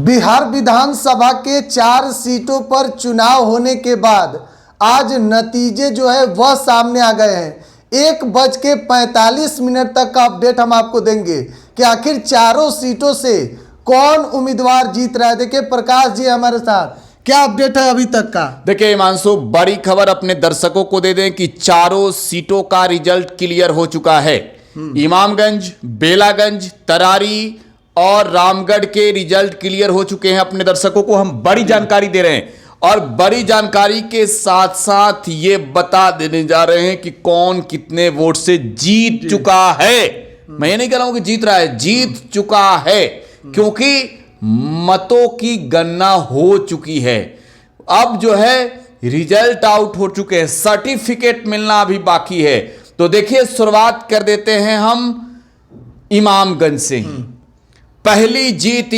बिहार विधानसभा के 4 सीटों पर चुनाव होने के बाद आज नतीजे जो है वह सामने आ गए हैं। 1:45 तक का अपडेट हम आपको देंगे कि आखिर चारों सीटों से कौन उम्मीदवार जीत रहा है। देखिए प्रकाश जी हमारे साथ, क्या अपडेट है अभी तक का? देखिए हिमांशु, बड़ी खबर अपने दर्शकों को दे दें कि चारों सीटों का रिजल्ट क्लियर हो चुका है। इमामगंज, बेलागंज, तरारी और रामगढ़ के रिजल्ट क्लियर हो चुके हैं। अपने दर्शकों को हम बड़ी जानकारी दे रहे हैं और बड़ी जानकारी के साथ साथ ये बता देने जा रहे हैं कि कौन कितने वोट से जीत चुका है। मैं ये नहीं कह रहा हूं कि जीत रहा है, जीत चुका है, क्योंकि मतों की गणना हो चुकी है। अब जो है रिजल्ट आउट हो चुके हैं, सर्टिफिकेट मिलना अभी बाकी है। तो देखिए शुरुआत कर देते हैं हम इमामगंज से ही। पहली जीत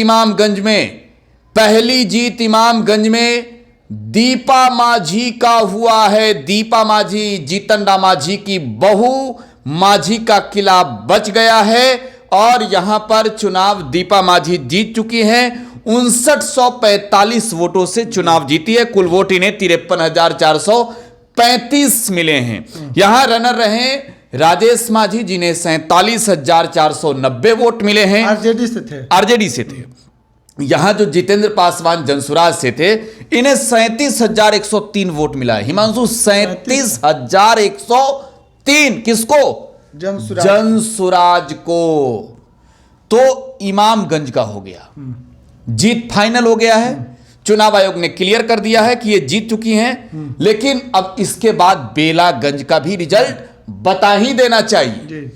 इमामगंज में दीपा माझी का हुआ है। दीपा माझी, जीतनराम माझी की बहू माझी का किला बच गया है और यहां पर चुनाव दीपा माझी जीत चुकी हैं। 5945 वोटों से चुनाव जीती है। कुल वोट इन्हें 53,435 मिले हैं। यहां रनर रहे राजेश माझी, जिन्हें 47,490 वोट मिले हैं। आरजेडी से थे। यहां जो जितेंद्र पासवान जनसुराज से थे, इन्हें 37,103 वोट मिला है। हिमांशु, 37,103 किसको? जनसुराज को। तो इमामगंज का हो गया, जीत फाइनल हो गया है। चुनाव आयोग ने क्लियर कर दिया है कि ये जीत चुकी हैं। लेकिन अब इसके बाद बेलागंज का भी रिजल्ट बता ही देना चाहिए।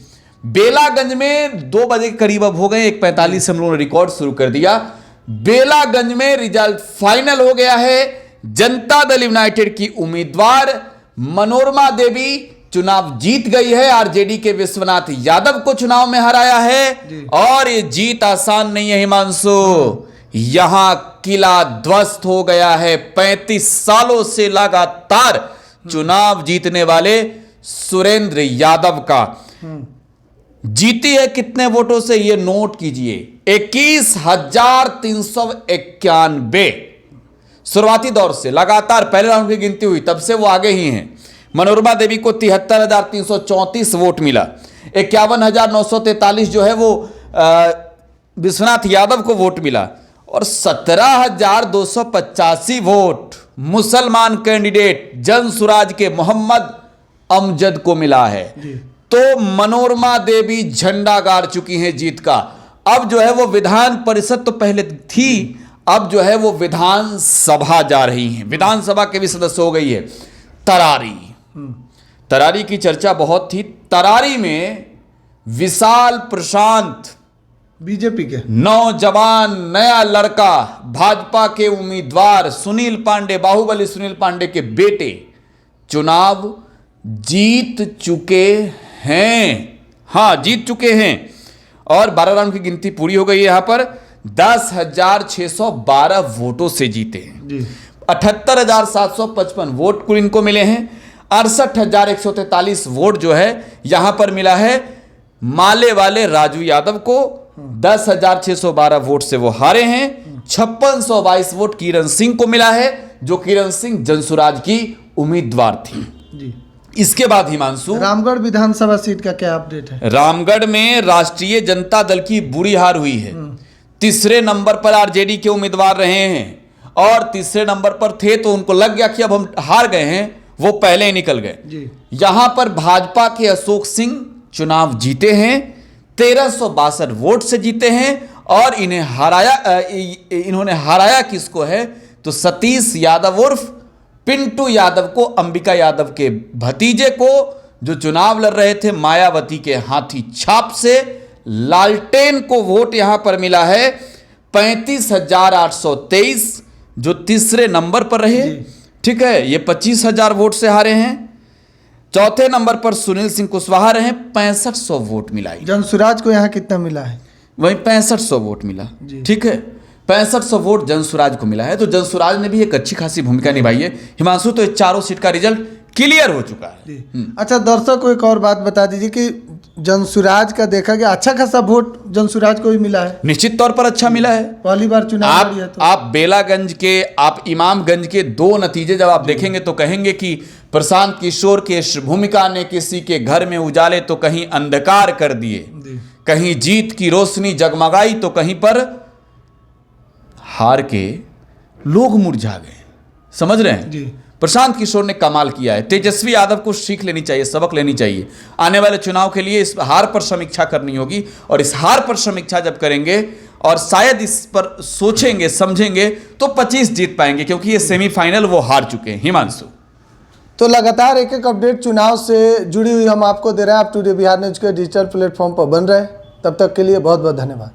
बेलागंज में 2 बजे के करीब अब हो गए, 1:45 हम लोगों ने रिकॉर्ड शुरू कर दिया। बेलागंज में रिजल्ट फाइनल हो गया है। जनता दल यूनाइटेड की उम्मीदवार मनोरमा देवी चुनाव जीत गई है। आरजेडी के विश्वनाथ यादव को चुनाव में हराया है और ये जीत आसान नहीं है हिमांशु। यहां किला ध्वस्त हो गया है। 35 सालों से लगातार चुनाव जीतने वाले सुरेंद्र यादव का। जीती है कितने वोटों से, ये नोट कीजिए, 21,391। शुरुआती दौर से लगातार पहले राउंड की गिनती हुई तब से वो आगे ही हैं। मनोरमा देवी को 73,334 वोट मिला। 51,943 जो है वो विश्वनाथ यादव को वोट मिला और 17,285 वोट मुसलमान कैंडिडेट जनसुराज के मोहम्मद अमजद को मिला है। तो मनोरमा देवी झंडा गाड़ चुकी हैं जीत का। अब जो है वो विधान परिषद तो पहले थी, अब जो है वो विधानसभा जा रही हैं। विधानसभा के भी सदस्य हो गई है। तरारी की चर्चा बहुत थी। तरारी में विशाल प्रशांत, बीजेपी के नौजवान नया लड़का, भाजपा के उम्मीदवार सुनील पांडे, बाहुबली सुनील पांडे के बेटे चुनाव जीत चुके हैं। हां, जीत चुके हैं और 12 राउंड की गिनती पूरी हो गई है। यहां पर 10,612 वोटों से जीते हैं। 78,755 वोट कुल इनको मिले हैं। 68,143 वोट जो है यहां पर मिला है माले वाले राजू यादव को। 10,612 वोट से वो हारे हैं। 5622 वोट किरण सिंह को मिला है, जो किरण सिंह जनसुराज की उम्मीदवार थी। इसके बाद हिमांशु, रामगढ़ विधानसभा सीट का क्या अपडेट है? रामगढ़ में राष्ट्रीय जनता दल की बुरी हार हुई है। तीसरे नंबर पर आरजेडी के उम्मीदवार रहे हैं और तीसरे नंबर पर थे तो उनको लग गया कि अब हम हार गए हैं, वो पहले ही निकल गए। यहां पर भाजपा के अशोक सिंह चुनाव जीते हैं। 1362 वोट से जीते हैं और इन्होंने हराया किसको है तो सतीश यादव उर्फ पिंटू यादव को, अंबिका यादव के भतीजे को, जो चुनाव लड़ रहे थे मायावती के हाथी छाप से। लालटेन को वोट यहां पर मिला है 35,823, जो तीसरे नंबर पर रहे। ठीक है, ये 25,000 वोट से हारे हैं। चौथे नंबर पर सुनील सिंह कुशवाहा रहे, 6500 वोट मिला। जनसुराज को यहां कितना मिला है? वही 6500 वोट मिला। ठीक है, 6500 वोट जनसुराज को मिला है। तो जनसुराज ने भी एक अच्छी खासी भूमिका निभाई है। हिमांशु, तो चारों सीट का रिजल्ट क्लियर हो चुका है। जी। अच्छा दर्शक को एक और बात बता दीजिए कि जनसुराज का देखा गया अच्छा खासा वोट जनसुराज को भी मिला है, निश्चित तौर पर अच्छा मिला है। पहली बार चुनाव लड़ी है तो आप बेलागंज के, आप इमामगंज के दो नतीजे जब आप देखेंगे तो कहेंगे कि प्रशांत किशोर की इस भूमिका ने किसी के घर में उजाले तो कहीं अंधकार कर दिए, जी। कहीं जीत की रोशनी जगमगाई तो कहीं पर हार के लोग मुरझा गए। समझ रहे हैं? जी। प्रशांत किशोर ने कमाल किया है। तेजस्वी यादव को सीख लेनी चाहिए, सबक लेनी चाहिए। आने वाले चुनाव के लिए इस हार पर समीक्षा करनी होगी, और इस हार पर समीक्षा जब करेंगे और शायद इस पर सोचेंगे समझेंगे तो 25 जीत पाएंगे, क्योंकि ये सेमीफाइनल वो हार चुके हैं। हिमांशु, तो लगातार एक एक अपडेट चुनाव से जुड़ी हुई हम आपको दे रहे हैं। आप टुडे बिहार न्यूज के डिजिटल प्लेटफॉर्म पर बन रहे हैं। तब तक के लिए बहुत बहुत धन्यवाद।